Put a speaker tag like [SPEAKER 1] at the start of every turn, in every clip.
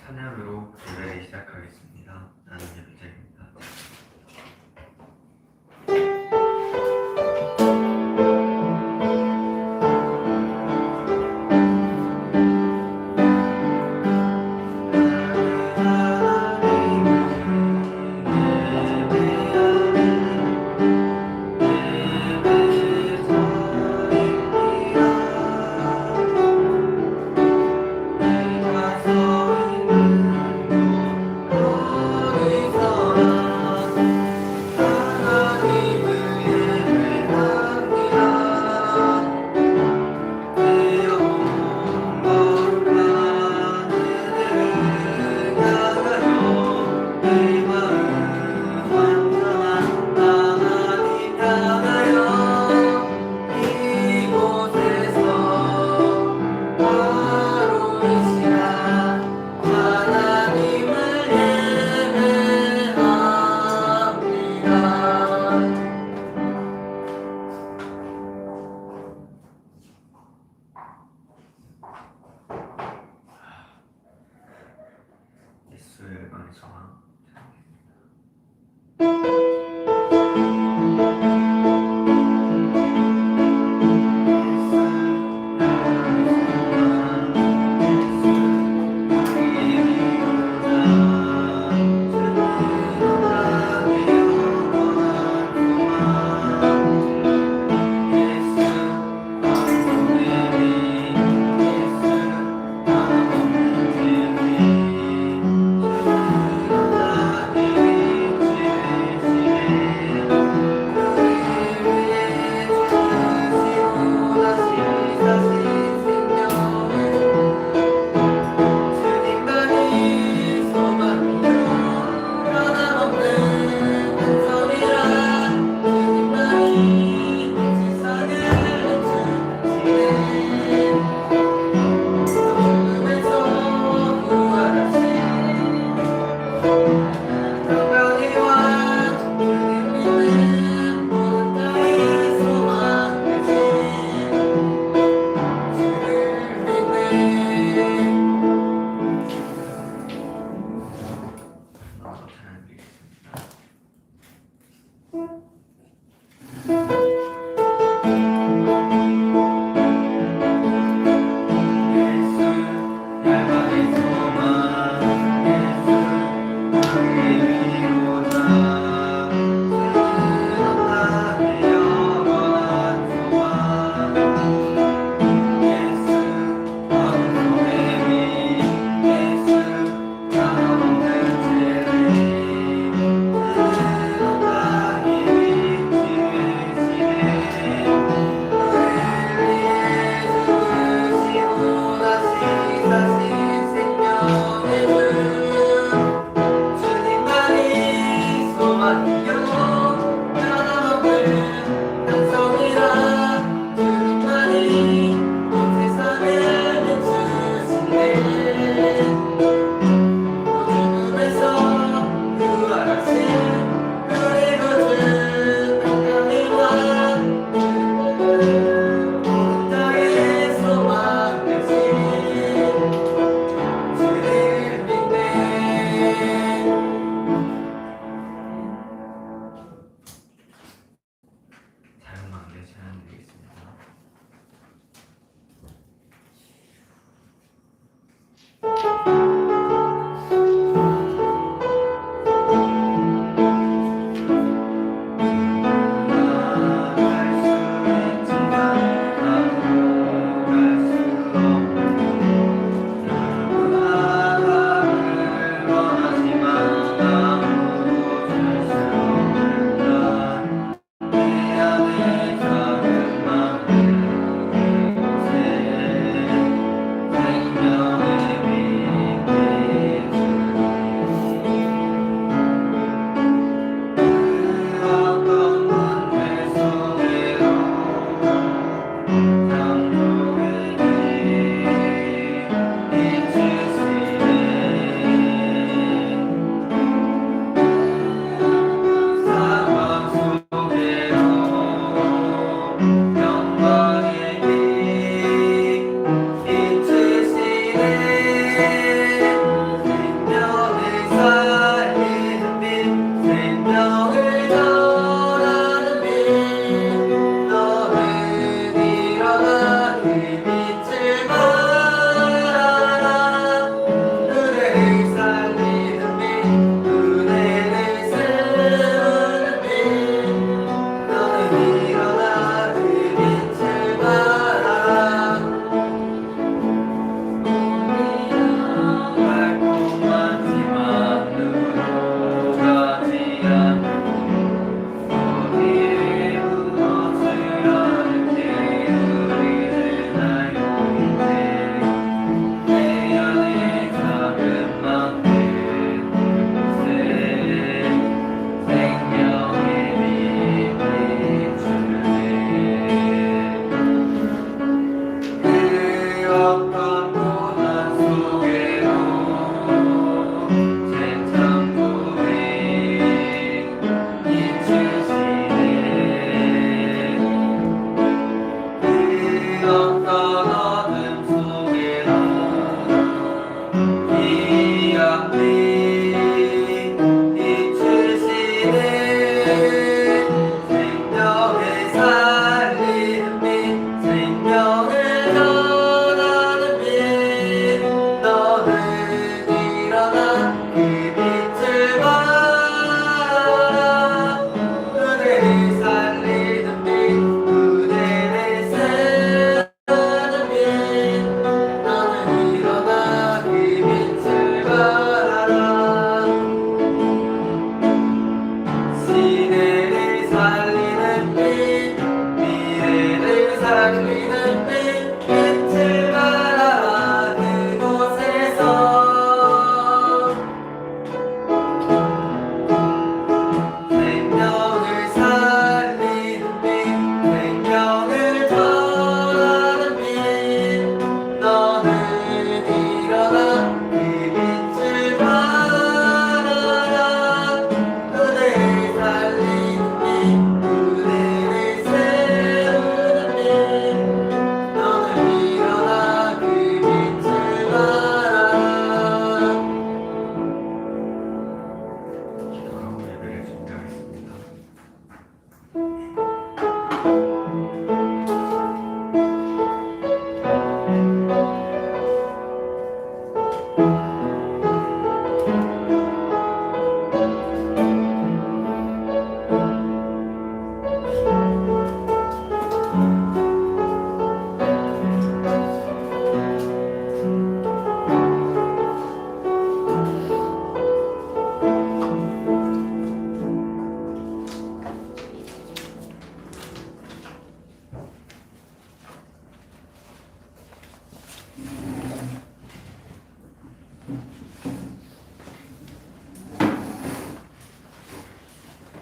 [SPEAKER 1] 찬양으로 예배를 시작하겠습니다. 나는 예배자입니다. 예수의 방송왕 예수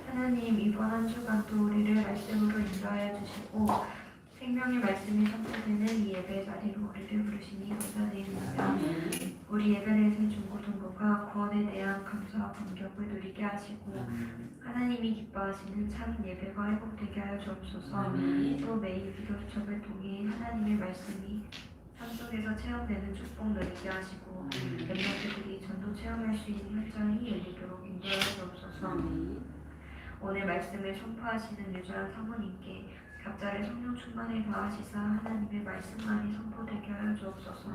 [SPEAKER 2] 하나님, 이번 한 주간 또 우리를 말씀으로 인도하여 주시고 생명의 말씀이 선포되는 이 예배 자리로 우리를 부르시니 감사드립니다. 우리 예배에서 중고등부가 구원에 대한 감사와 감격을 누리게 하시고 하나님이 기뻐하시는 참 예배가 회복되게 하여 주옵소서. 또 매일 기도 수첩을 통해 하나님의 말씀이 삶 속에서 체험되는 축복 누리게 하시고 멤버들이 전도 체험할 수 있는 현장이 열리도록 인도하여 주옵소서. 오늘 말씀을 선포하시는 유주한 사모님께 각자를 성령 충만에 더하시사 하나님의 말씀만이 선포되게 하여 주옵소서.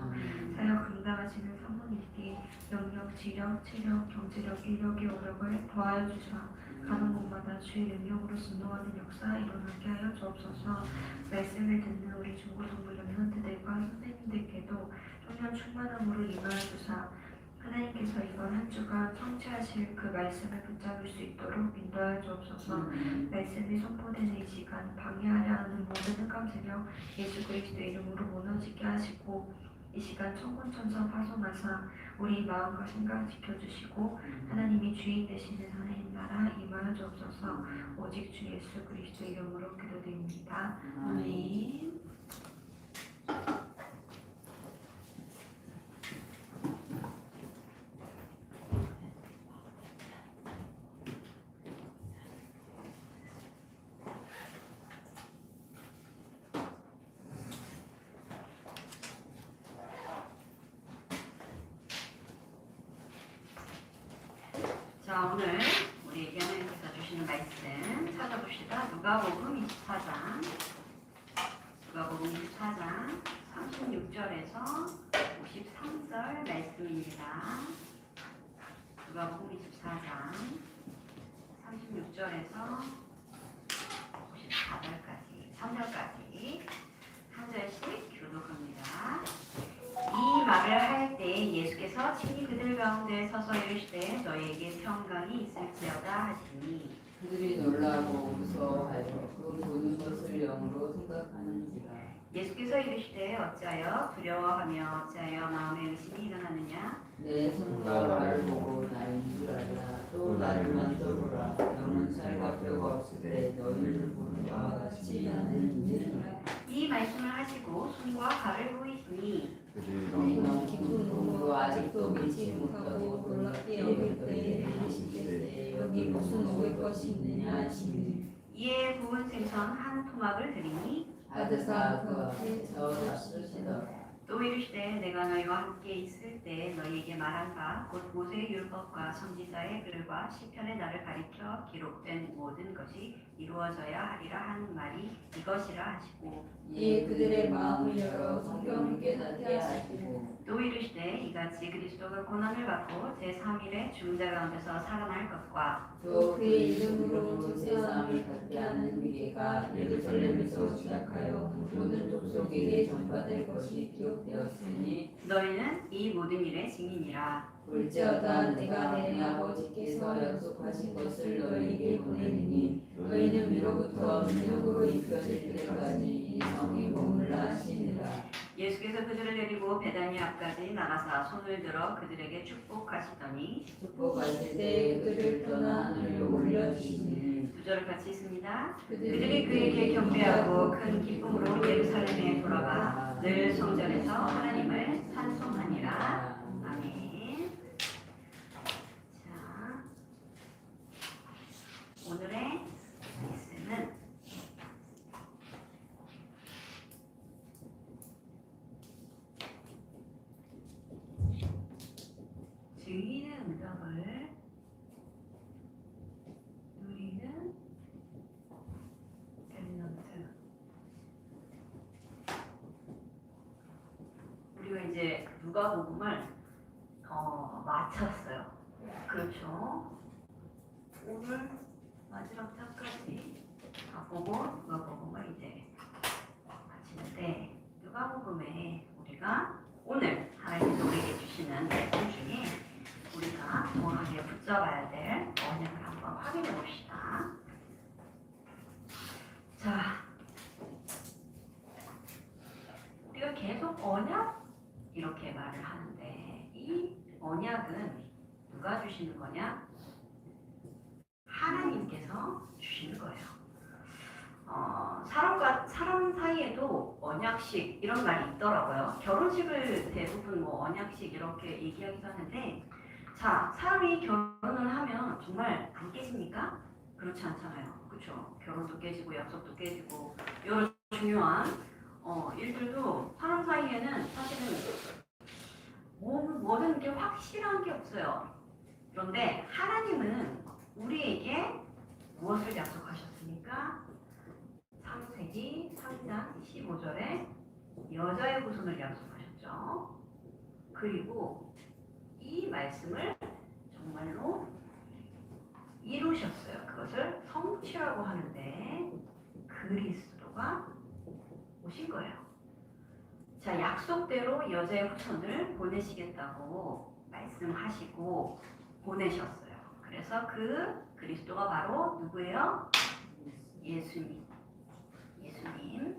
[SPEAKER 2] 사역 감당하시는 사모님께 영역, 지력, 체력, 경제력, 인력의 오력을 더하여 주사 가는 곳마다 주의 능력으로 진동하는 역사 일어나게 하여 주옵소서. 말씀을 듣는 우리 중고등부 렘넌트들과 선생님들께도 성령 충만함으로 임하여 주사 하나님께서 이번 한 주간 성취하실 그 말씀을 붙잡을 수 있도록 인도하여 주옵소서. 말씀이 선포되는 이 시간 방해하려 하는 모든 흑암 세력 예수 그리스도 이름으로 무너지게 하시고 이 시간 천군천사 파송하사 우리 마음과 생각 지켜주시고 하나님이 주인 되시는 하나님 나라 임하여 주옵소서. 오직 주 예수 그리스도 이름으로 기도드립니다. 아멘.
[SPEAKER 3] 자, 오늘 우리에게 하나님께서 주시는 말씀 찾아봅시다. 누가복음 24장 36절에서 53절 말씀입니다. 누가복음 24장 36절에서 54절까지 3절까지 한 절씩 교독합니다. 이 말을 할 때 예수께서 친히 그들 가운데 서서 이르시되 너희에게 평강이 있을지어다 하시니
[SPEAKER 4] 그들이 놀라고 무서워하여 그 보는 것을 영으로 생각하는지라.
[SPEAKER 3] 예수께서 이르시되 어찌하여 두려워하며 어찌하여 마음에 의심이 일어나느냐.
[SPEAKER 4] 내 손가락을 보고 나인 줄 알라. 또 나를 만져보라. 너는 살과 뼈가 없을 때 너희를 보는 바와 같이 나는 이르노라.
[SPEAKER 3] 이 말씀을 하시고 손과 발을 보이시니
[SPEAKER 4] 너희는 깊은 몸으로 아직도 믿지 못하고 놀랍게 여길 때에 이르시되 여기 무슨 먹을 것이 있느냐 하시니
[SPEAKER 3] 이에 구운 생선 한 토막을 드리니
[SPEAKER 4] 받으사 그 앞에 저어 잡수시더라.
[SPEAKER 3] 또 이르시되 내가 너희와 함께 있을 때 너희에게 말한 바 곧 모세의 율법과 선지자의 글과 시편의 나를 가리켜 기록된 모든 것이 이루어져야 하리라 한 말이 이것이라 하시고
[SPEAKER 4] 이에 그들의 마음을 열어 성경을 깨닫게 하시고
[SPEAKER 3] 또 이르시되 이같이 그리스도가 고난을 받고 제3일에 죽은 자 가운데서 살아날 것과
[SPEAKER 4] 또 그의 이름으로 제사함을 받게 하는 위계가 예루살렘에서 시작하여 모든 족속에게 전파될 것이 기록되었으니
[SPEAKER 3] 너희는 이 모든 일의 증인이라.
[SPEAKER 4] 볼지어다 내가 내 아버지께서 약속하신 것을 너희에게 보내리니 너희는 위로부터 능력으로 입혀질 때까지 이 성에 머물라 하시니라.
[SPEAKER 3] 예수께서 그들을 데리고 베다니 앞까지 나가사 손을 들어 그들에게 축복하시더니
[SPEAKER 4] 축복하실 때 그를 떠나 하늘로 올려주시니
[SPEAKER 3] 두 절을 같이 있습니다.
[SPEAKER 4] 그들이
[SPEAKER 3] 그들이 그에게 경배하고 큰 기쁨으로 예루살렘에 돌아가 늘 성전에서 하나님을 찬송하니라. 아멘. 자, 오늘의 말씀은 증인의 응답을 누리는 랩넌트. 우리가 이제 누가복음을 마쳤어요. 그렇죠? 오늘 마지막 장까지 다 보고 누가복음을 이제 마치는데 누가복음에 우리가 오늘 하나님께서 우리에게 주시는 말씀 중에 우리가 정확하게 붙잡아야 될 언약을 한번 확인해 봅시다. 자, 우리가 계속 언약 이렇게 말을 하는데 이 언약은 누가 주시는 거냐? 하나님께서 주시는 거예요. 사람 사이에도 언약식 이런 말이 있더라고요. 결혼식을 대부분 뭐 언약식 이렇게 얘기하기도 하는데, 자, 사람이 결혼을 하면 정말 안 깨집니까? 그렇지 않잖아요. 그렇죠? 결혼도 깨지고 약속도 깨지고 여러 중요한 일들도 사람 사이에는 사실은 뭐든 게 확실한 게 없어요. 그런데 하나님은 우리에게 무엇을 약속하셨습니까? 창세기 3장 15절에 여자의 후손을 약속하셨죠. 그리고 이 말씀을 정말로 이루셨어요. 그것을 성취라고 하는데 그리스도가 오신 거예요. 자, 약속대로 여자의 후손을 보내시겠다고 말씀하시고 보내셨어요. 그래서 그 그리스도가 바로 누구예요? 예수님.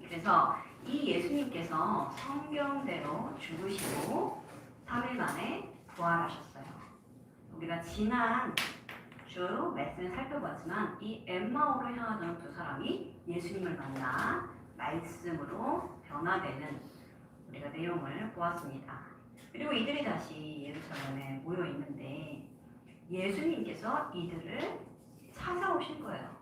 [SPEAKER 3] 그래서 이 예수님께서 성경대로 죽으시고 3일 만에 부활하셨어요. 우리가 지난 주 말씀을 살펴봤지만 이 엠마오로 향하던 두 사람이 예수님을 만나 말씀으로 변화되는 우리가 내용을 보았습니다. 그리고 이들이 다시 예루살렘에 모여 있는데 예수님께서 이들을 찾아오신 거예요.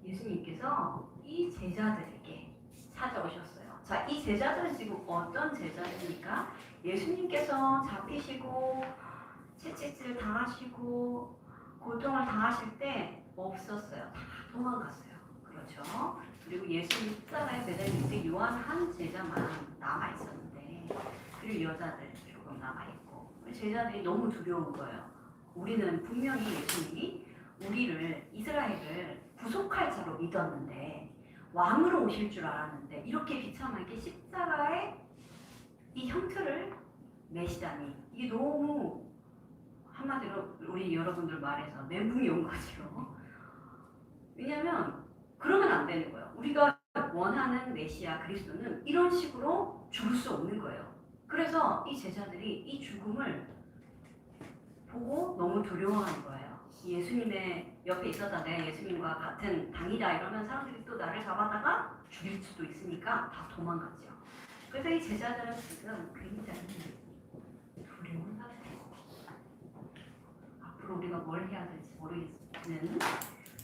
[SPEAKER 3] 예수님께서 이 제자들에게 찾아오셨어요. 자, 이 제자들은 지금 어떤 제자들입니까? 예수님께서 잡히시고 채찍질 당하시고 고통을 당하실 때 없었어요. 다 도망갔어요. 그렇죠? 그리고 예수님 십자가에 매달려 있을 요한 한 제자만 남아 있었는데, 그리고 여자들 조금 남아 있고, 제자들이 너무 두려운 거예요. 우리는 분명히 예수님이 우리를 이스라엘을 구속할 자로 믿었는데 왕으로 오실 줄 알았는데 이렇게 비참하게 십자가에 이 형틀을 매시다니, 이게 너무 한마디로 우리 여러분들 말해서 멘붕이 온 거죠. 왜냐하면 그러면 안 되는 거예요. 우리가 원하는 메시아 그리스도는 이런 식으로 죽을 수 없는 거예요. 그래서 이 제자들이 이 죽음을 보고 너무 두려워하는 거예요. 예수님의 옆에 있었다, 내 예수님과 같은 당이다 이러면 사람들이 또 나를 잡아다가 죽일 수도 있으니까 다 도망갔죠. 그래서 이 제자들은 지금 굉장히 두려운 상태예요. 앞으로 우리가 뭘 해야 될지 모르겠는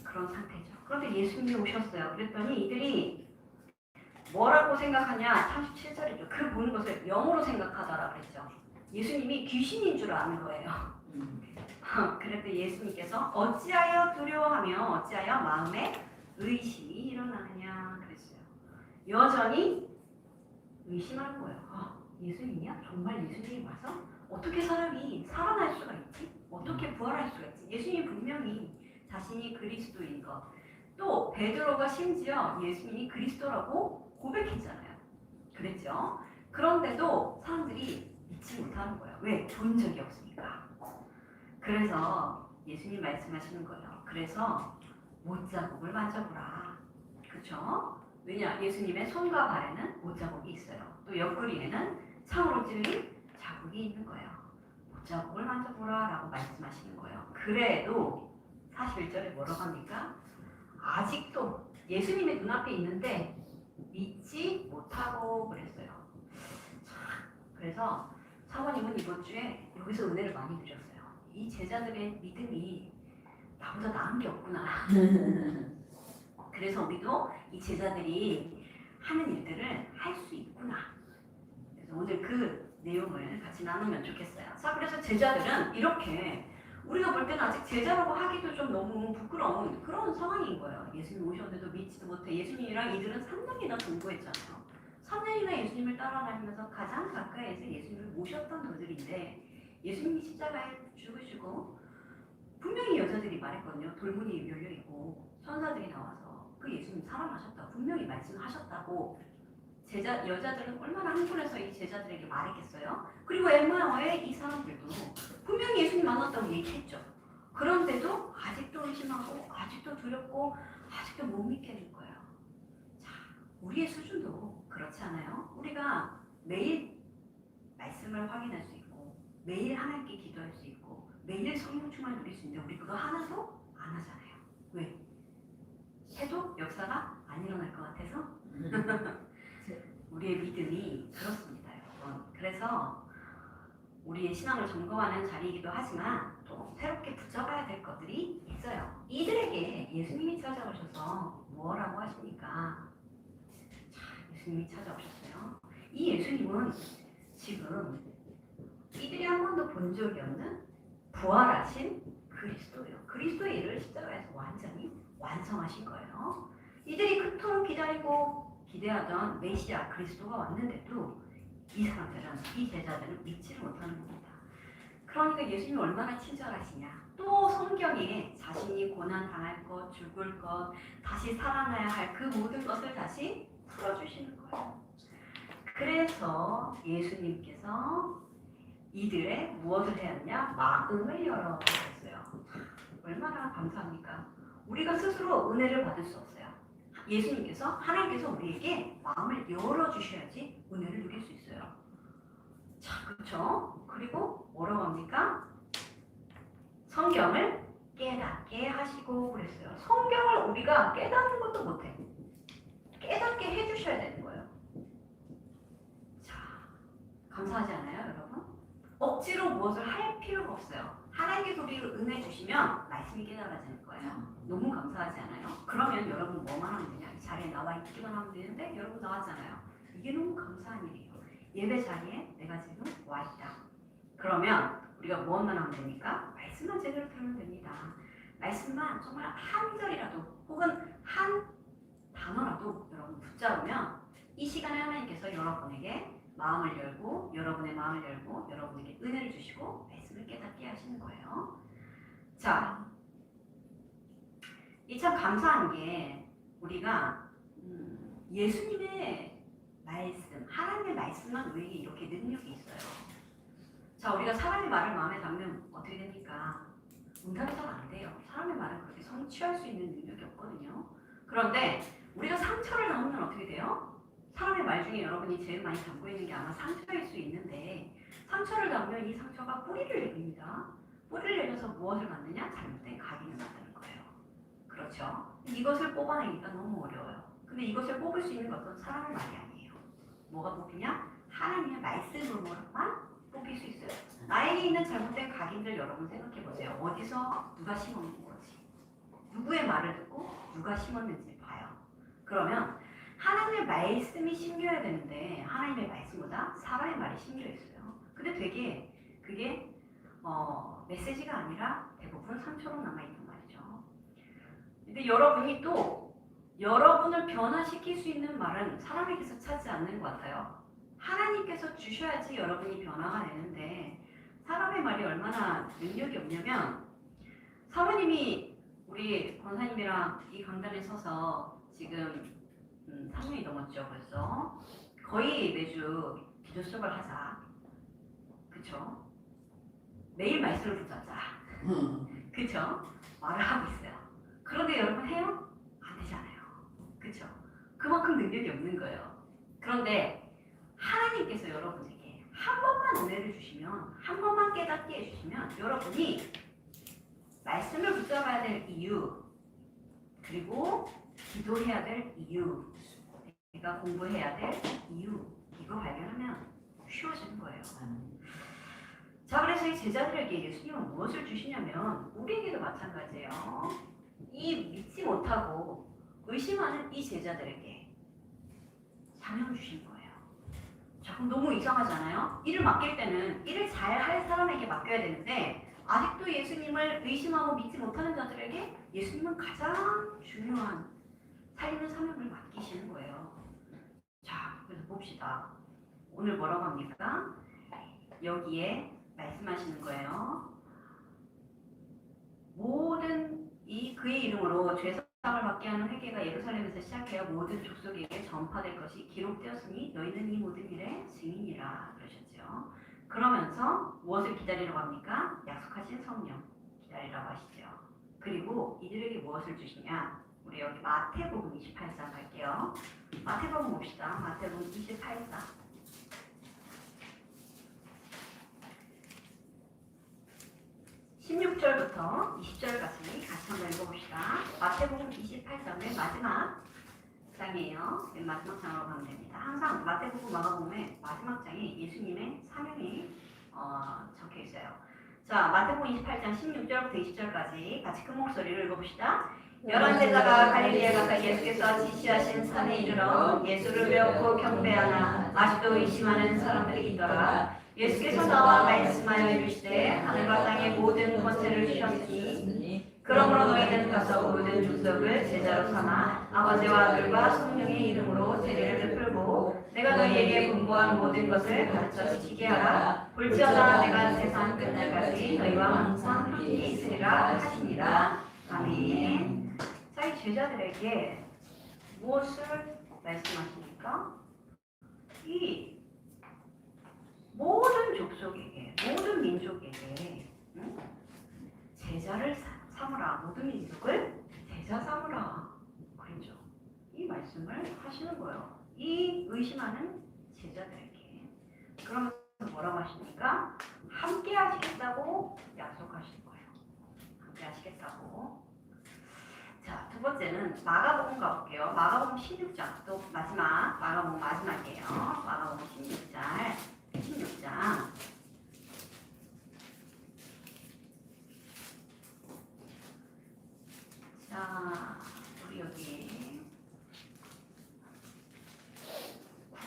[SPEAKER 3] 그런 상태죠. 그런데 예수님이 오셨어요. 그랬더니 이들이 뭐라고 생각하냐? 37절이죠. 그 보는 것을 영으로 생각하더라 그랬죠. 예수님이 귀신인 줄 아는 거예요. 그랬더니 예수님께서 어찌하여 두려워하며 어찌하여 마음에 의심이 일어나느냐 그랬어요. 여전히 의심하는 거예요. 예수님이야? 정말 예수님이 와서? 어떻게 사람이 살아날 수가 있지? 어떻게 부활할 수가 있지? 예수님이 분명히 자신이 그리스도인 것. 또 베드로가 심지어 예수님이 그리스도라고 고백했잖아요. 그랬죠? 그런데도 사람들이 믿지 못하는 거예요. 왜? 본 적이 없으니까. 그래서 예수님 말씀하시는 거예요. 그래서 못자국을 만져보라. 그렇죠? 왜냐? 예수님의 손과 발에는 못자국이 있어요. 또 옆구리에는 창으로 찔린 자국이 있는 거예요. 못자국을 만져보라 라고 말씀하시는 거예요. 그래도 41절에 뭐라고 합니까? 아직도 예수님의 눈앞에 있는데 믿지 못하고 그랬어요. 그래서 사모님은 이번 주에 여기서 은혜를 많이 누렸어요. 이 제자들의 믿음이 나보다 나은 게 없구나. 그래서 우리도 이 제자들이 하는 일들을 할 수 있구나. 그래서 오늘 그 내용을 같이 나누면 좋겠어요. 자, 그래서 제자들은 이렇게 우리가 볼 때는 아직 제자라고 하기도 좀 너무 부끄러운 그런 상황인 거예요. 예수님 오셨는데도 믿지도 못해. 예수님이랑 이들은 3년이나 공부했잖아요. 3년이나 예수님을 따라다니면서 가장 가까이에서 예수님을 모셨던 그들인데 예수님이 십자가에 죽으시고 분명히 여자들이 말했거든요. 돌문이 열려있고 천사들이 나와서 그 예수님 살아나셨다고 분명히 말씀하셨다고 여자들은 얼마나 흥분해서 이 제자들에게 말했겠어요. 그리고 엠마오의 이 사람들도 분명히 예수님 만났다고 얘기했죠. 그런데도 아직도 의심하고 아직도 두렵고 아직도 못 믿겠는 거예요. 자, 우리의 수준도 그렇지 않아요? 우리가 매일 말씀을 확인할 수 있고 매일 하나님께 기도할 수 있고 매일 성령 충만을 누릴 수 있는데 우리 그거 하나도 안 하잖아요. 왜? 해도 역사가 안 일어날 것 같아서? 우리의 믿음이 그렇습니다, 여러분. 그래서 우리의 신앙을 점검하는 자리이기도 하지만 또 새롭게 붙잡아야 될 것들이 있어요. 이들에게 예수님이 찾아오셔서 뭐라고 하십니까? 자, 예수님이 찾아오셨어요. 이 예수님은 지금 이들이 한 번도 본 적이 없는 부활하신 그리스도예요. 그리스도의 일을 십자가에서 완전히 완성하신 거예요. 이들이 그토록 기다리고 기대하던 메시아 그리스도가 왔는데도 이 사람들은, 이 제자들은 믿지를 못하는 겁니다. 그러니까 예수님이 얼마나 친절하시냐. 또 성경에 자신이 고난 당할 것, 죽을 것, 다시 살아나야 할 그 모든 것을 다시 풀어주시는 거예요. 그래서 예수님께서 이들의 무엇을 해야 마음을 열어주셨어요. 얼마나 감사합니까? 우리가 스스로 은혜를 받을 수 없어요. 예수님께서, 하나님께서 우리에게 마음을 열어주셔야지 은혜를 누릴 수 있어요. 자, 그렇죠? 그리고 뭐라고 합니까? 성경을 깨닫게 하시고 그랬어요. 성경을 우리가 깨닫는 것도 못해. 깨닫게 해주셔야 되는 거예요. 자, 감사하지 않아요, 여러분? 억지로 무엇을 할 필요가 없어요. 하나님께서 우리를 은혜 주시면 말씀이 깨달아지는 거예요. 너무 감사하지 않아요? 그러면 여러분 뭐만 하면 되냐? 이 자리에 나와 있기만 하면 되는데 여러분 나왔잖아요. 이게 너무 감사한 일이에요. 예배 자리에 내가 지금 와 있다. 그러면 우리가 무엇만 하면 됩니까? 말씀만 제대로 들으면 됩니다. 말씀만 정말 한 절이라도 혹은 한 단어라도 여러분 붙잡으면 이 시간에 하나님께서 여러분에게 마음을 열고 여러분의 마음을 열고 여러분에게 은혜를 주시고 말씀을 깨닫게 하시는 거예요. 자, 이 참 감사한 게 우리가 예수님의 말씀, 하나님의 말씀만 우리에게 이렇게 능력이 있어요. 자, 우리가 사람의 말을 마음에 담으면 어떻게 됩니까? 응답이 잘 안 돼요. 사람의 말은 그렇게 성취할 수 있는 능력이 없거든요. 그런데 우리가 상처를 담으면 어떻게 돼요? 사람의 말 중에 여러분이 제일 많이 담고 있는 게 아마 상처일 수 있는데 상처를 담으면 이 상처가 뿌리를 내립니다. 뿌리를 내려서 무엇을 만드냐? 잘못된 각인을 만드는 거예요. 그렇죠? 이것을 뽑아내기가 너무 어려워요. 근데 이것을 뽑을 수 있는 것은 사람의 말이 아니에요. 뭐가 뽑히냐? 하나님의 말씀으로만 뽑힐 수 있어요. 나에게 있는 잘못된 각인들 여러분 생각해 보세요. 어디서 누가 심어놓은 거지? 누구의 말을 듣고 누가 심었는지 봐요. 그러면 하나님의 말씀이 심겨야 되는데 하나님의 말씀보다 사람의 말이 심겨있어요. 근데 되게 그게 메시지가 아니라 대부분 상처로 남아있단 말이죠. 근데 여러분이 또 여러분을 변화시킬 수 있는 말은 사람에게서 찾지 않는 것 같아요. 하나님께서 주셔야지 여러분이 변화가 되는데 사람의 말이 얼마나 능력이 없냐면 사모님이 우리 권사님이랑 이 강단에 서서 지금 3년이 넘었죠 벌써. 거의 매주 기도 수업을 하자. 그쵸? 매일 말씀을 붙잡자. 그쵸? 말을 하고 있어요. 그런데 여러분 해요? 안 되잖아요. 그쵸? 그만큼 능력이 없는 거예요. 그런데 하나님께서 여러분에게 한 번만 은혜를 주시면, 한 번만 깨닫게 해주시면 여러분이 말씀을 붙잡아야 될 이유, 그리고 기도해야 될 이유, 내가 공부해야 될 이유, 이거 발견하면 쉬워지는 거예요. 자, 그래서 이 제자들에게 예수님은 무엇을 주시냐면 우리에게도 마찬가지예요. 이 믿지 못하고 의심하는 이 제자들에게 사명을 주신 거예요. 자, 그럼 너무 이상하잖아요? 일을 맡길 때는 일을 잘 할 사람에게 맡겨야 되는데 아직도 예수님을 의심하고 믿지 못하는 자들에게 예수님은 가장 중요한 살리는 사명을 맡기시는 거예요. 자, 그래서 봅시다. 오늘 뭐라고 합니까? 여기에 말씀하시는 거예요. 모든 그의 이름으로 죄사함을 받게 하는 회개가 예루살렘에서 시작하여 모든 족속에게 전파될 것이 기록되었으니 너희는 이 모든 일의 증인이라 그러셨죠. 그러면서 무엇을 기다리라고 합니까? 약속하신 성령 기다리라고 하시죠. 그리고 이들에게 무엇을 주시냐? 우리 여기 마태복음 28장 갈게요. 마태복음 봅시다. 마태복음 28장. 16절부터 20절까지 같이 한번 읽어봅시다. 마태복음 28장의 마지막 장이에요. 맨 마지막 장으로 가면 됩니다. 항상 마태복음, 마가복음의 마지막 장에 예수님의 사명이 적혀 있어요. 자, 마태복음 28장 16절부터 20절까지 같이 큰 목소리로 읽어봅시다. 11제자가 갈릴리에 가서 예수께서 지시하신 산에 이르러 예수를 배웠고 경배하나 아직도 의심하는 사람들이 있더라. 예수께서 나와 말씀하여 이르시되 하늘과 땅의 모든 권세를 주셨으니 그러므로 너희는 가서 모든 족속을 제자로 삼아 아버지와 아들과 성령의 이름으로 세례를 베풀고 내가 너희에게 분부한 모든 것을 가르쳐 지키게 하라. 볼지어다 내가 세상 끝날까지 너희와 항상 함께 있으리라 하시니라. 아멘. 자, 이 제자들에게 무엇을 말씀하십니까? 이 모든 족속에게, 모든 민족에게 제자를 삼으라. 모든 민족을 제자 삼으라. 그렇죠. 이 말씀을 하시는 거예요. 이 의심하는 제자들에게. 그러면서 뭐라고 하십니까? 함께 하시겠다고 약속하시는 거예요. 함께 하시겠다고. 자, 두 번째는 마가복음 가볼게요. 마가복음 16장. 또 마지막, 마가복음 마지막이에요. 마가복음 16장. 자, 우리 여기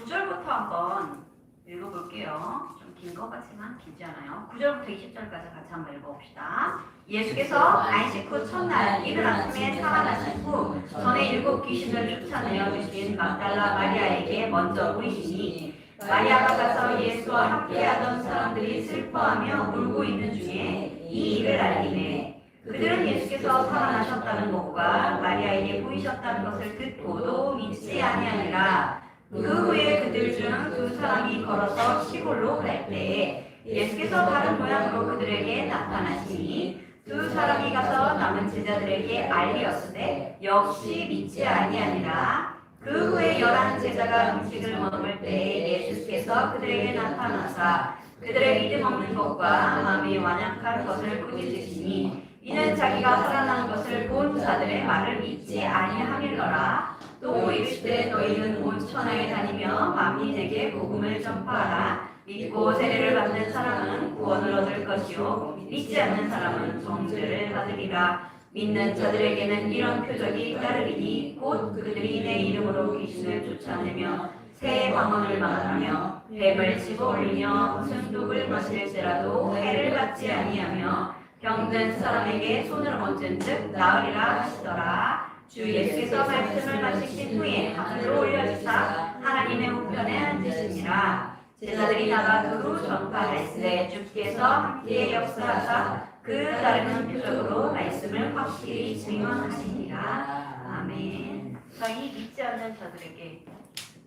[SPEAKER 3] 9절부터 한번 읽어볼게요. 좀 긴 것 같지만 길지 않아요. 9절부터 20절까지 같이 한번 읽어봅시다. 예수께서 안식 후 첫날 이른 아침에 살아나신 후 전에 7 귀신을 쫓아내어 주신 막달라 마리아에게 먼저 보이시니 마리아가 가서 예수와 함께하던 사람들이 슬퍼하며 울고 있는 중에 이 일을 알리매 그들은 예수께서 살아나셨다는 것과 마리아에게 보이셨다는 것을 듣고도 믿지 아니하니라. 그 후에 그들 중 2 사람이 걸어서 시골로 갈 때에 예수께서 다른 모양으로 그들에게 나타나시니 2 사람이 가서 남은 제자들에게 알리었으되 역시 믿지 아니하니라. 그 후에 11 제자가 음식을 먹을 때에 예수께서 그들에게 나타나사 그들의 믿음 없는 것과 마음이 완약한 것을 꾸짖으시니 이는 자기가 살아나는 것을 본 자들의 말을 믿지 아니하밀러라. 또 이르시되 너희는 온 천하에 다니며 만민에게 복음을 전파하라. 믿고 세례를 받는 사람은 구원을 얻을 것이요 믿지 않는 사람은 정죄를 받으리라. 믿는 자들에게는 이런 표적이 따르리니 곧 그들이 내 이름으로 귀신을 쫓아내며 새 방언을 말하며 뱀을 집어 올리며 순독을 마실지라도 해를 받지 아니하며 병든 사람에게 손을 얹은즉 나으리라 하시더라. 주 예수께서 말씀을 마치신 후에 하늘로 올려주사 하나님의 우편에 앉으시니라. 제자들이 나가 두루 전파할세 주께서 함께 역사하사 그 따르는 표적으로 말씀을 확실히 증언하시니라. 아멘. 저희 믿지 않는 자들에게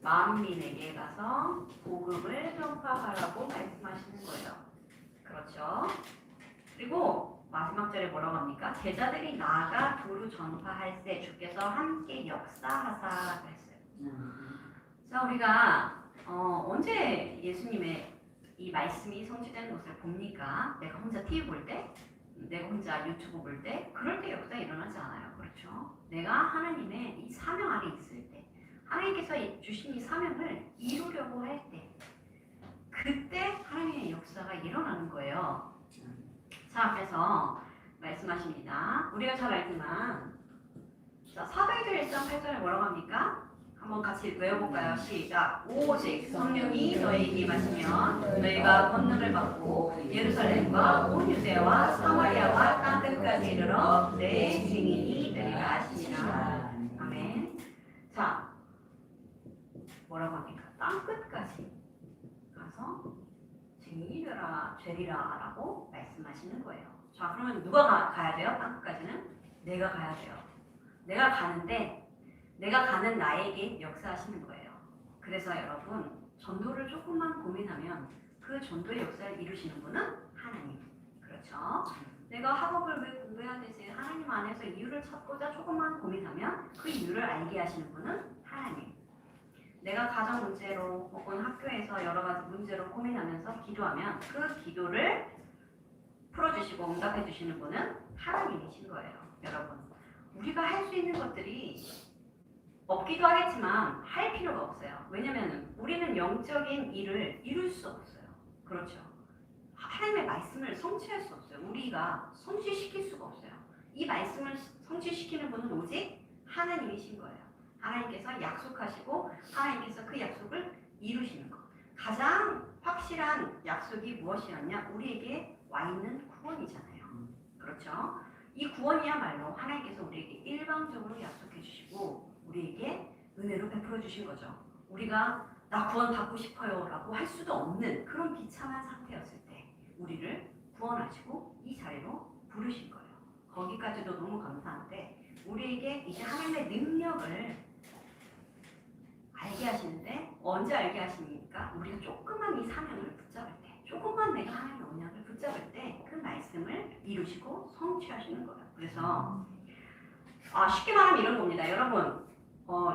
[SPEAKER 3] 만민에게 가서 복음을 전파하라고 말씀하시는 거예요. 그렇죠? 그리고 마지막 절에 뭐라고 합니까? 제자들이 나아가 두루 전파할세 주께서 함께 역사하사 했어요. 자, 우리가 언제 예수님의 이 말씀이 성취되는 것을 봅니까? 내가 혼자 TV 볼 때? 내가 혼자 유튜브 볼 때? 그럴 때 역사 일어나지 않아요. 그렇죠? 내가 하나님의 이 사명 안에 있을 때, 하나님께서 주신 이 사명을 이루려고 할 때, 그때 하나님의 역사가 일어나는 거예요. 자, 그래서 말씀하십니다. 우리가 잘 알지만, 자, 사도행전 1장 8절에 뭐라고 합니까? 한번 같이 외워볼까요? 시작. 오직 성령이 너희에게 임하시면 너희가 권능을 받고 예루살렘과 온 유대와 사마리아와 땅끝까지 이르러 내 증인이 되리라 하시니라. 아멘. 자, 뭐라고 합니까? 땅끝까지 가서 증인이 되리라 라고 말씀하시는 거예요. 자, 그러면 누가 가야 돼요? 땅끝까지는? 내가 가야 돼요. 내가 가는데 내가 가는 나에게 역사하시는 거예요. 그래서 여러분, 전도를 조금만 고민하면 그 전도의 역사를 이루시는 분은 하나님. 그렇죠? 내가 학업을 왜 공부해야 되지? 하나님 안에서 이유를 찾고자 조금만 고민하면 그 이유를 알게 하시는 분은 하나님. 내가 가정 문제로 혹은 학교에서 여러 가지 문제로 고민하면서 기도하면 그 기도를 풀어주시고 응답해 주시는 분은 하나님이신 거예요. 여러분, 우리가 할 수 있는 것들이 없기도 하겠지만 할 필요가 없어요. 왜냐면 우리는 영적인 일을 이룰 수 없어요. 그렇죠? 하나님의 말씀을 성취할 수 없어요. 우리가 성취시킬 수가 없어요. 이 말씀을 성취시키는 분은 오직 하나님이신 거예요. 하나님께서 약속하시고 하나님께서 그 약속을 이루시는 것. 가장 확실한 약속이 무엇이었냐? 우리에게 와 있는 구원이잖아요. 그렇죠? 이 구원이야말로 하나님께서 우리에게 일방적으로 약속해 주시고 우리에게 은혜로 베풀어 주신 거죠. 우리가 나 구원 받고 싶어요 라고 할 수도 없는 그런 비참한 상태였을 때 우리를 구원하시고 이 자리로 부르신 거예요. 거기까지도 너무 감사한데 우리에게 이제 하나님의 능력을 알게 하시는데 언제 알게 하십니까? 우리가 조금만 이 사명을 붙잡을 때, 조금만 내가 하나님의 언약을 붙잡을 때 그 말씀을 이루시고 성취하시는 거예요. 그래서 쉽게 말하면 이런 겁니다. 여러분,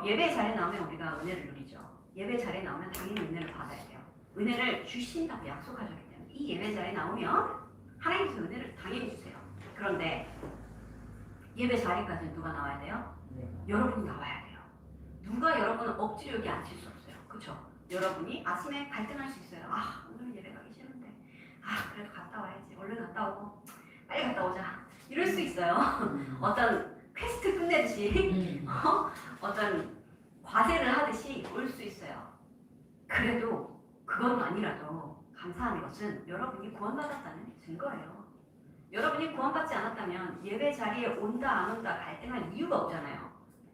[SPEAKER 3] 예배 자리에 나오면 우리가 은혜를 누리죠. 예배 자리에 나오면 당연히 은혜를 받아야 돼요. 은혜를 주신다고 약속하셨기 때문에 이 예배 자리에 나오면 하나님께서 은혜를 당연히 주세요. 그런데 예배 자리까지는 누가 나와야 돼요?
[SPEAKER 4] 네.
[SPEAKER 3] 여러분이 나와야 돼요. 누가 여러분을 억지로 여기 앉힐 수 없어요. 그렇죠? 여러분이 아침에 갈등할 수 있어요. 오늘 예배 가기 싫은데 그래도 갔다 와야지. 얼른 갔다 오고 빨리 갔다 오자. 이럴 수 있어요. 어떤 퀘스트 끝내듯이 어떤 과제를 하듯이 올 수 있어요. 그래도 그건 아니라도 감사한 것은 여러분이 구원받았다는 증거예요. 여러분이 구원받지 않았다면 예배 자리에 온다 안 온다 갈등할 이유가 없잖아요.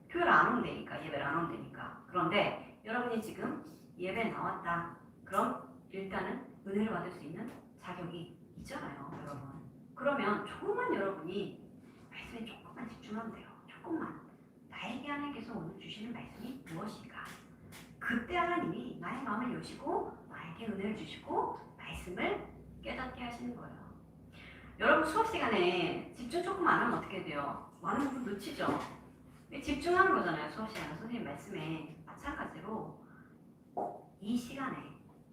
[SPEAKER 3] 교회를 안 오면 되니까, 예배를 안 오면 되니까. 그런데 여러분이 지금 예배에 나왔다. 그럼 일단은 은혜를 받을 수 있는 자격이 있잖아요, 여러분. 그러면 조금만 여러분이 말씀에 조금만 집중하면 돼요. 조금만. 나에게 하나님께서 오늘 주시는 말씀이 무엇인가? 그때 하나님이 나의 마음을 여시고 나에게 은혜를 주시고 말씀을 깨닫게 하시는 거예요. 여러분 수업 시간에 집중 조금 안 하면 어떻게 돼요? 많은 부분 놓치죠? 집중하는 거잖아요. 수업 시간에 선생님 말씀에 마찬가지로 이 시간에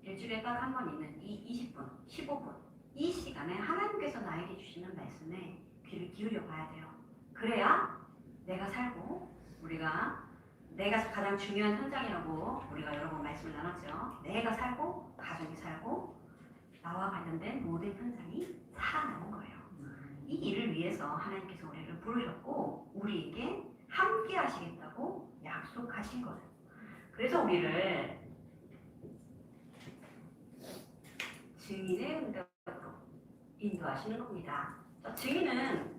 [SPEAKER 3] 일주일에 딱 한 번 있는 이 20분, 15분 이 시간에 하나님께서 나에게 주시는 말씀에 귀를 기울여 봐야 돼요. 그래야 내가 살고 내가 가장 중요한 현장이라고 우리가 여러 번 말씀을 나눴죠. 내가 살고 가족이 살고 나와 관련된 모든 현장이 살아나는 거예요. 이 일을 위해서 하나님께서 우리를 부르셨고 우리에게 함께 하시겠다고 약속하신 거예요. 그래서 우리를 증인의 응답으로 인도하시는 겁니다. 자, 증인은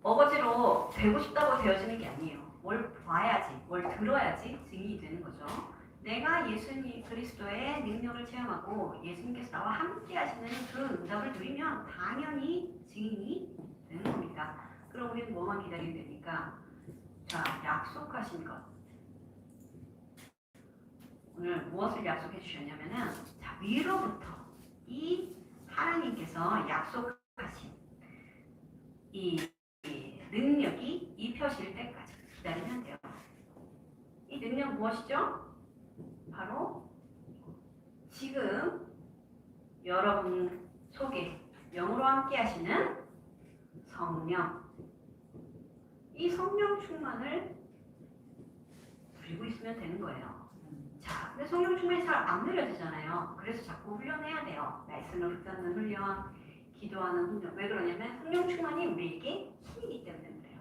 [SPEAKER 3] 어거지로 되고 싶다고 되어지는 게 아니에요. 뭘 봐야지, 뭘 들어야지 증인이 되는 거죠. 내가 예수님 그리스도의 능력을 체험하고 예수님께서 나와 함께 하시는 그 응답을 누리면 당연히 증인이 되는 겁니다. 그럼 우리는 뭐만 기다리면 됩니까? 자, 약속하신 것. 오늘 무엇을 약속해 주셨냐면은 자, 위로부터 이 하나님께서 약속하신 이 능력이 입혀질 때까지 기다리면 돼요. 이 능력 무엇이죠? 바로 지금 여러분 속에 영으로 함께 하시는 성령. 이 성령 충만을 누리고 있으면 되는 거예요. 자, 근데 성령 충만이 잘 안 누려지잖아요. 그래서 자꾸 훈련해야 돼요. 말씀을 붙잡는 훈련, 기도하는 훈련. 왜 그러냐면 성령 충만이 우리에게 힘이기 때문에 그래요.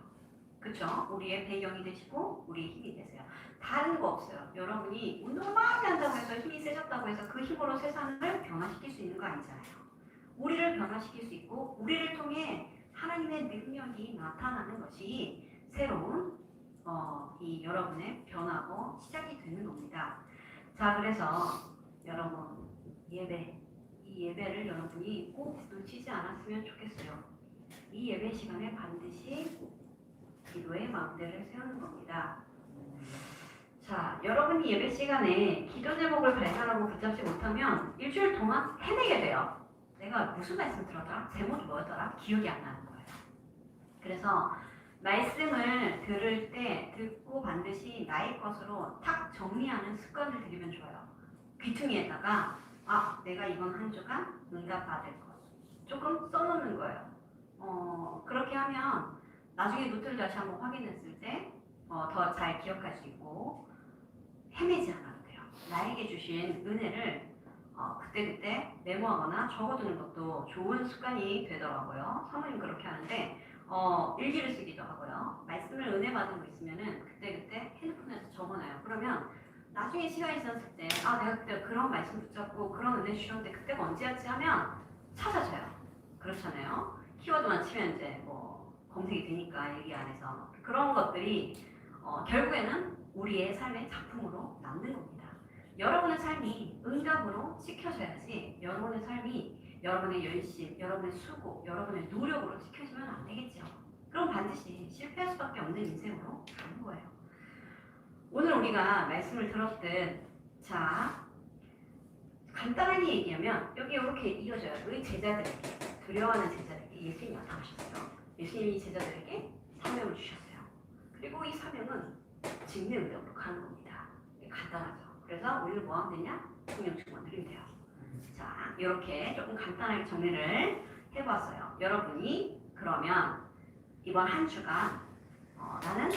[SPEAKER 3] 그렇죠? 우리의 배경이 되시고 우리의 힘이 되세요. 다른 거 없어요. 여러분이 운동을 많이 한다고 해서 힘이 세졌다고 해서 그 힘으로 세상을 변화시킬 수 있는 거 아니잖아요. 우리를 변화시킬 수 있고 우리를 통해 하나님의 능력이 나타나는 것이 새로운 이 여러분의 변화고 시작이 되는 겁니다. 자, 그래서 여러분 이 예배를 여러분이 꼭 놓치지 않았으면 좋겠어요. 이 예배 시간에 반드시 기도의 마음대를 세우는 겁니다. 자, 여러분이 예배 시간에 기도 제목을 발견하고 붙잡지 못하면 일주일 동안 헤매게 돼요. 내가 무슨 말씀 들었더라? 제목이 뭐였더라? 기억이 안 나는 거예요. 그래서 말씀을 들을 때 듣고 반드시 나의 것으로 탁 정리하는 습관을 들이면 좋아요. 귀퉁이에다가 내가 이번 한 주간 응답받을 것 조금 써놓는 거예요. 그렇게 하면 나중에 노트를 다시 한번 확인했을 때 더 잘 기억할 수 있고 헤매지 않아도 돼요. 나에게 주신 은혜를 그때그때 메모하거나 적어두는 것도 좋은 습관이 되더라고요. 사모님 그렇게 하는데 일기를 쓰기도 하고요. 말씀을 은혜 받은 거 있으면은 그때그때 핸드폰에서 적어놔요. 그러면 나중에 시간이 있었을 때 내가 그때 그런 말씀 붙잡고 그런 은혜 주셨는데 그때가 언제였지 하면 찾아져요. 그렇잖아요. 키워드만 치면 이제 뭐 검색이 되니까 일기 안에서 그런 것들이 결국에는 우리의 삶의 작품으로 남는 겁니다. 여러분의 삶이 응답으로 지켜져야지 여러분의 삶이 여러분의 열심, 여러분의 수고, 여러분의 노력으로 지켜지면 안 되겠죠. 그럼 반드시 실패할 수밖에 없는 인생으로 가는 거예요. 오늘 우리가 말씀을 들었듯 자 간단하게 얘기하면 여기 이렇게 이어져요. 우리 제자들에게 두려워하는 제자들에게 예수님이 나타나셨어요. 예수님이 제자들에게 사명을 주셨어요. 그리고 이 사명은 직내 응답으로 가는 겁니다. 간단하죠. 그래서 우리는 뭐 하면 되냐? 성령 충만 누리면 돼요. 자, 이렇게 조금 간단하게 정리를 해봤어요. 여러분이 그러면 이번 한 주간 나는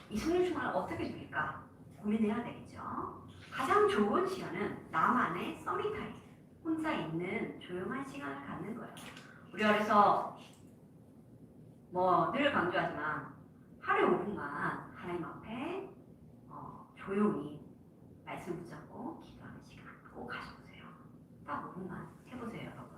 [SPEAKER 3] 이 성령 충만을 어떻게 누릴까 고민해야 되겠죠. 가장 좋은 시간은 나만의 서밋타임, 혼자 있는 조용한 시간을 갖는 거예요. 우리가 그래서 뭐 늘 강조하지만 하루에 5분만 하나님 앞에 조용히 말씀 붙잡고 기도하는 시간 꼭 가져보세요. 딱 5분만 해보세요, 여러분.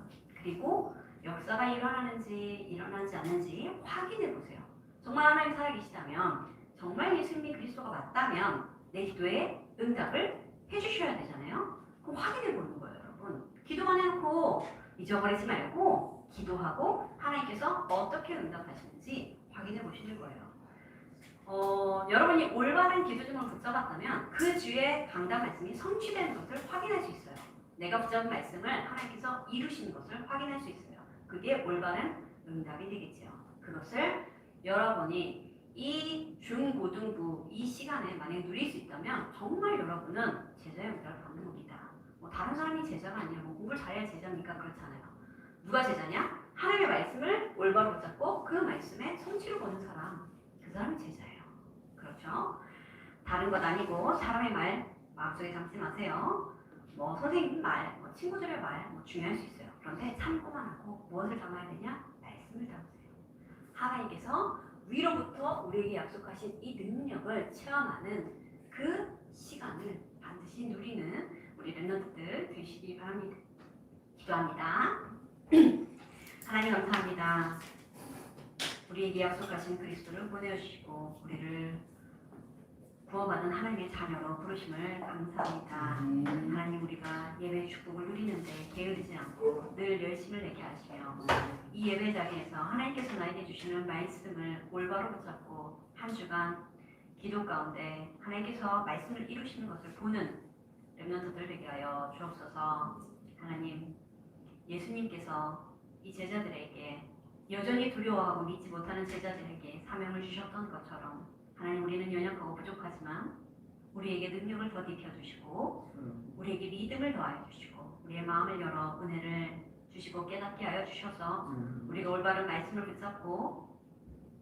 [SPEAKER 3] 그리고 역사가 일어나는지 않는지 확인해보세요. 정말 하나님 살아계시다면, 정말 예수님이 그리스도가 맞다면 내 기도에 응답을 해주셔야 되잖아요. 그럼 확인해보는 거예요, 여러분. 기도만 해놓고 잊어버리지 말고 기도하고 하나님께서 어떻게 응답하시는지 확인해보시는 거예요. 여러분이 올바른 기도 제목을 붙잡았다면 그 주에 강단 말씀이 성취되는 것을 확인할 수 있어요. 내가 붙잡은 말씀을 하나님께서 이루시는 것을 확인할 수 있어요. 그게 올바른 응답이 되겠죠. 그것을 여러분이 이 중고등부 이 시간에 만약에 누릴 수 있다면 정말 여러분은 제자의 응답을 받는 겁니다. 뭐 다른 사람이 제자가 아니라 뭐 공부를 잘해야 제자니까 그렇잖아요. 누가 제자냐? 하나님의 말씀을 올바로 붙잡고 그 말씀에 성취를 보는 사람, 그 사람이 제자예요. 그렇죠? 다른 것 아니고 사람의 말 마음속에 담지 마세요. 뭐 선생님 말, 뭐 친구들의 말, 뭐 중요할 수 있어요. 그런데 참고만 하고 무엇을 담아야 되냐? 말씀. 말씀을 담으세요. 하나님께서 위로부터 우리에게 약속하신 이 능력을 체험하는 그 시간을 반드시 누리는 우리 렘넌트들 되시기 바랍니다. 기도합니다. 하나님 감사합니다. 우리에게 약속하신 그리스도를 보내주시고 우리를 구원받은 하나님의 자녀로 부르심을 감사합니다. 하나님 우리가 예배의 축복을 누리는데 게으르지 않고 늘 열심을 내게 하시며 이 예배 자리에서 하나님께서 나에게 주시는 말씀을 올바로 붙잡고 한 주간 기도 가운데 하나님께서 말씀을 이루시는 것을 보는 렘넌트들 되게 하여 주옵소서. 하나님 예수님께서 이 제자들에게 여전히 두려워하고 믿지 못하는 제자들에게 사명을 주셨던 것처럼 하나님 우리는 연약하고 부족하지만 우리에게 능력을 더 입혀주시고 우리에게 믿음을 더하여 주시고 우리의 마음을 열어 은혜를 주시고 깨닫게 하여 주셔서 우리가 올바른 말씀을 붙잡고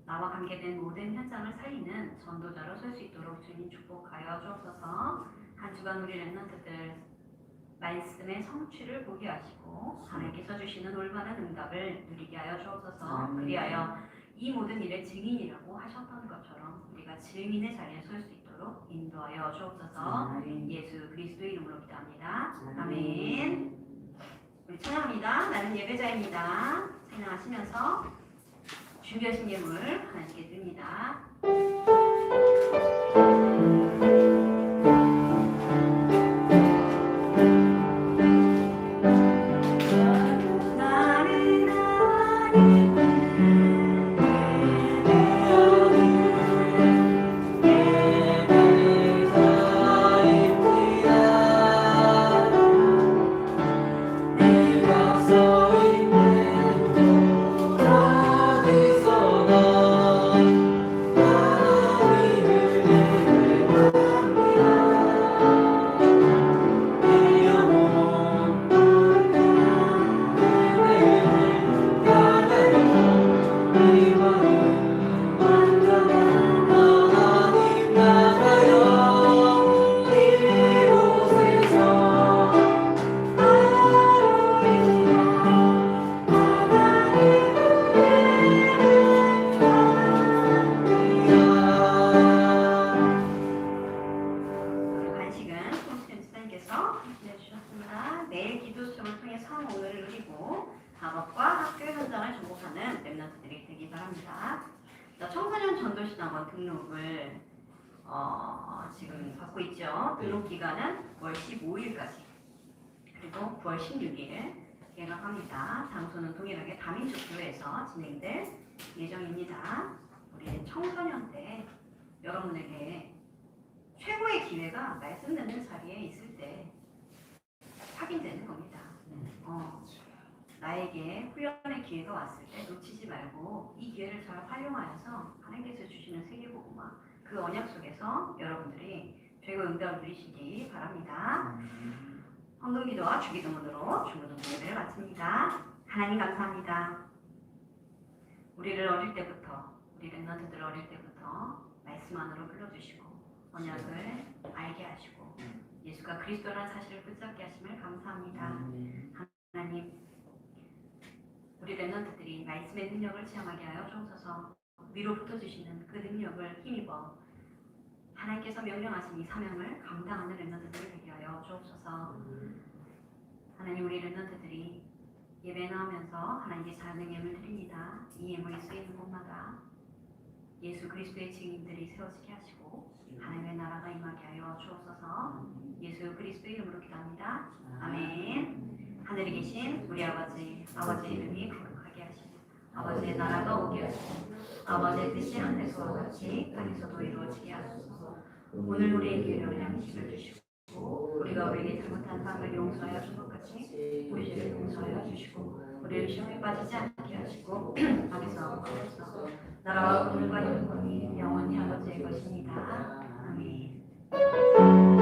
[SPEAKER 3] 나와 관계된 모든 현장을 살리는 전도자로 설 수 있도록 주님 축복하여 주옵소서. 한 주간 우리 렘넌트들 말씀의 성취를 보게 하시고 하나님께서 주시는 올바른 응답을 누리게 하여 주옵소서. 그리하여 이 모든 일의 증인이라고 하셨던 것처럼 우리가 증인의 자리에 설 수 있도록 인도하여 주옵소서. 예수 그리스도의 이름으로 기도합니다. 아멘. 우리 찬양합니다. 나는 예배자입니다. 찬양하시면서 준비하신 예물 하나님께 드립니다. 등록을 지금 받고 있죠. 등록 기간은 9월 15일까지 그리고 9월 16일 개강합니다. 장소는 동일하게 다민족교회에서 진행될 예정입니다. 우리 청소년 때 여러분에게 최고의 기회가 말씀 듣는 자리에 있을 때 확인되는 겁니다. 나에게 훈련의 기회가 왔을 때 놓치지 말고 이 기회를 잘 활용하여서 하나님께서 주시는 세계복음화 그 언약 속에서 여러분들이 죄고 응답을 누리시기 바랍니다. 헌금기도와 주기도문으로 중고등부 예배를 마칩니다. 하나님 감사합니다. 우리를 어릴 때부터 우리 렘넌트들 어릴 때부터 말씀 안으로 불러주시고 언약을 알게 하시고 예수가 그리스도라는 사실을 붙잡게 하심을 감사합니다. 하나님 우리 렘넌트들이 말씀의 능력을 체험하게 하여 주옵소서. 위로부터 주시는 그 능력을 힘입어 하나님께서 명령하신 이 사명을 감당하는 렘넌트들을 되게 하여 주옵소서. 하나님 우리 렘넌트들이 예배 나오면서 하나님께 작은 예물 드립니다. 이 예물이 쓰이는 곳마다 예수 그리스도의 증인들이 세워지게 하시고 하나님의 나라가 임하게 하여 주옵소서. 예수 그리스도의 이름으로 기도합니다. 아멘. 하늘에 계신 우리 아버지 이름이 거룩하게 하시고 아버지의 나라가 오게 하시고 아버지의 뜻이 하늘에서와 같이 땅에서도 이루어지게 하소서. 오늘 우리에게 일용할 양식을 주시고 우리가 우리에게 잘못한 바를 용서하여 준 것 같이 우리 죄를 용서하여 주시고 우리를 시험에 빠지지 않게 하시고 악에서 구하소서. 나라와 국물과 영광이 영원히 아버지의 것입니다. 아멘.